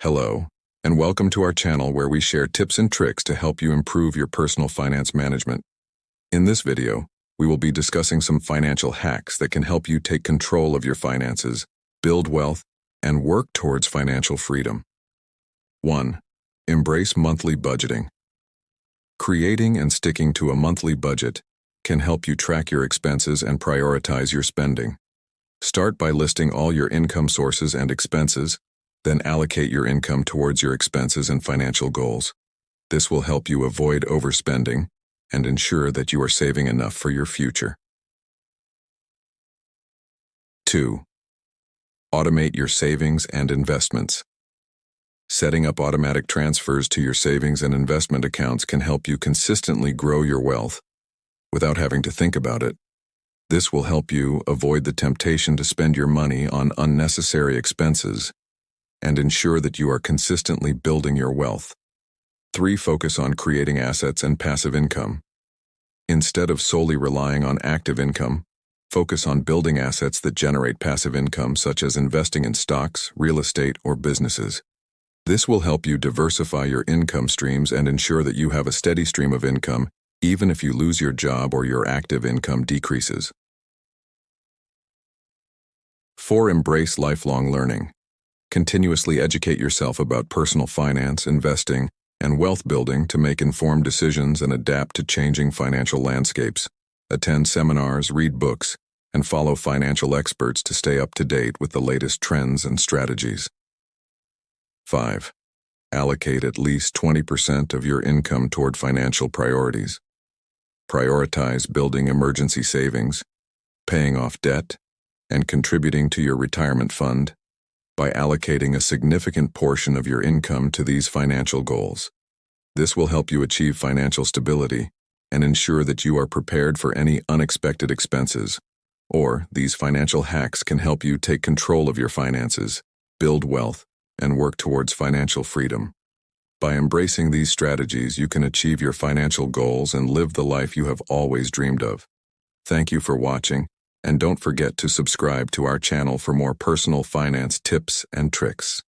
Hello, and welcome to our channel where we share tips and tricks to help you improve your personal finance management. In this video, we will be discussing some financial hacks that can help you take control of your finances, build wealth, and work towards financial freedom. 1. Embrace monthly budgeting. Creating and sticking to a monthly budget can help you track your expenses and prioritize your spending. Start by listing all your income sources and expenses, then allocate your income towards your expenses and financial goals. This will help you avoid overspending and ensure that you are saving enough for your future. 2. Automate your savings and investments. Setting up automatic transfers to your savings and investment accounts can help you consistently grow your wealth without having to think about it. This will help you avoid the temptation to spend your money on unnecessary expenses and ensure that you are consistently building your wealth. 3. Focus on creating assets and passive income. Instead of solely relying on active income, focus on building assets that generate passive income, such as investing in stocks, real estate, or businesses. This will help you diversify your income streams and ensure that you have a steady stream of income even if you lose your job or your active income decreases. 4. Embrace lifelong learning. Continuously educate yourself about personal finance, investing, and wealth building to make informed decisions and adapt to changing financial landscapes. Attend seminars, read books, and follow financial experts to stay up to date with the latest trends and strategies. 5. Allocate at least 20% of your income toward financial priorities. Prioritize building emergency savings, paying off debt, and contributing to your retirement fund by allocating a significant portion of your income to these financial goals. This will help you achieve financial stability and ensure that you are prepared for any unexpected expenses. Or, these financial hacks can help you take control of your finances, build wealth, and work towards financial freedom. By embracing these strategies, you can achieve your financial goals and live the life you have always dreamed of. Thank you for watching, and don't forget to subscribe to our channel for more personal finance tips and tricks.